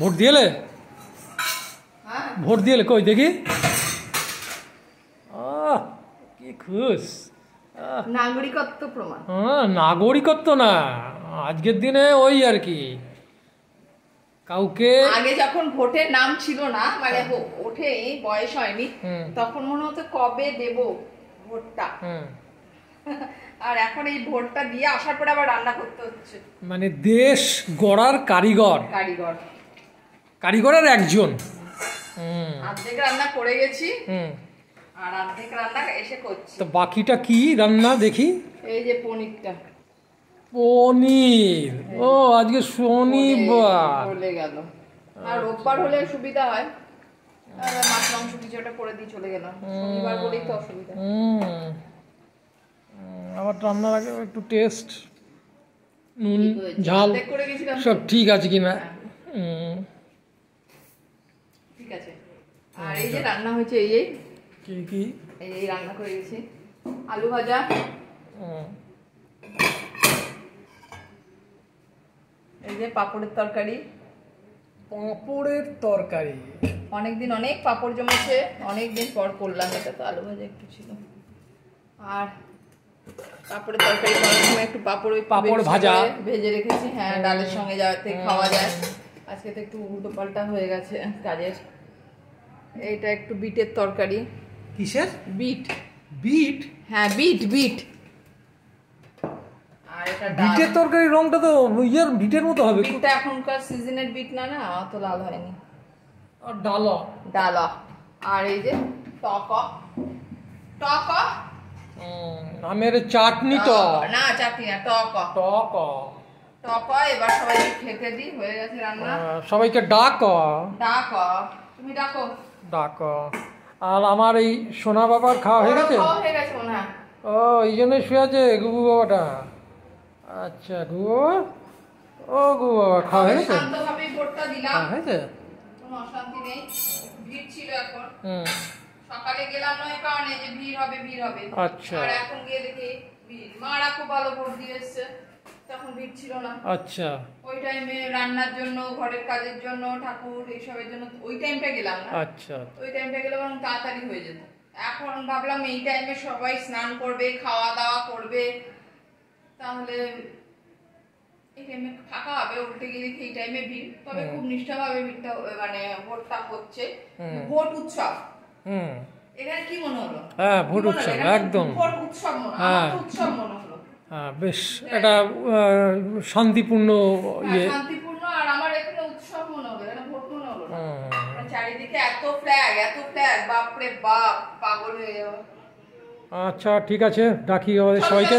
Vote দিয়েলে? Vote দিয়েলে কই দেখি। কি খুশ। নাগরিকত্ব প্রমাণ। নাগরিকত্ব না, আজকের দিনে ওই আর কি কাউকে আগে যখন ভোটের নাম ছিল না, মানে ওঠে বয়স হয়নি, তখন মনে হতো কবে দেব ভোটটা। আর এখন এই ভোটটা দিয়ে আসার পরে আবার রান্না করতে হচ্ছে। মানে দেশ গড়ার কারিগর কারিগরের একজন। অর্ধেক রান্না করে গেছি আর অর্ধেক রান্না এসে করছি। তো বাকিটা কি রান্না দেখি? এই যে পনিরটা। পনির? ও আজকে শনিবার বলে গেল। আর রোববার হলে সুবিধা হয়, মাছ মাংস কিছু একটা করে দিয়ে চলে গেলাম। শনিবার বলেই তো অসুবিধা। আবার রান্নার আগে একটু টেস্ট, নুন ঝাল সব ঠিক আছে কিনা। ঠিক আছে। আর এই যে রান্না হয়েছে, এই কি এই রান্না করে গেছি। আলু ভাজা, এই যে পাপড়ের তরকারি। পাঁপড়ের তরকারি অনেকদিন অনেক পাপড় জমেছে, অনেকদিন পর করলাম এটা। তো আলু ভাজা একটু ছিল, আর পাপড়ের তরকারি করার সময় একটু পাপড় ভাজা ভেজে রেখেছি। হ্যাঁ, ডালের সঙ্গে যাতে খাওয়া যায়। আজকে তো একটু উল্টো পাল্টা হয়ে গেছে কাজের। এইটা একটু বিটের তরকারি। কিসের বিট? বিট? হ্যাঁ, বিট। আর এটা বিটের তরকারি, রংটা তো ইয়ার বিটের মতো হবে। বিটটা এখনকার সিজনের বিট না, অত লাল হয়নি। আর ডালা। আর এই যে টক আমের চাটনি। তো না, চাটনি না, টক। এবার সবাইকে খেতে দিই, হয়ে গেছে রান্না। সবাইকে ডাক। তুমি ডাকো। আর আমার এই সোনা বাবার খাওয়া হয়ে গেছে? মনে হয়। ও, এই জন্যই শুয়ে আছে গুবু বাবাটা। আচ্ছা, গুবু বাবা খাওয়া হয়ে গেছে? শান্তভাবেই ভোটটা দিলাম, হয়েছে, কোনো অশান্তি নেই। ভিড় ছিল এখন, সকালে গেলাম না এই কারণে যে ভিড় হবে। আচ্ছা। আর এখন গিয়ে দেখি ভিড়। মারা খুব ভালো ভোট দিয়ে এসছে, তখন ভিড় ছিল না। আচ্ছা। ওই টাইমে রান্নার জন্য, ঘরের কাজের জন্য, ঠাকুর এইসবের জন্য ওই টাইমটা গেলাম না। আচ্ছা। ওই টাইমটা গেলে বরং তাড়াতাড়ি হয়ে যেত। এখন ভাবলাম এই টাইমে সবাই স্নান করবে, খাওয়া দাওয়া করবে, তাহলে এই টাইমে ফাঁকা হবে। উল্টে গিয়ে দেখি এই টাইমে ভিড়। তবে খুব নিষ্ঠাভাবে ভিড়টা, মানে ভোটটা হচ্ছে ভোট উৎসব। এখানে কি মনে হলো? হ্যাঁ, ভোট উৎসব একদম। ভোট উৎসব মনে হলো। হ্যাঁ, বেশ একটা শান্তিপূর্ণ ইয়ে। শান্তিপূর্ণ। আর আমার এখানে উৎসব মনে হলো, এখানে ভোট মনে হলো না। চারিদিকে এত ফ্ল্যাগ, বাপরে বাপ, পাগল হয়ে যাবো। আচ্ছা, ঠিক আছে, ডাকি আমাদের সবাইকে।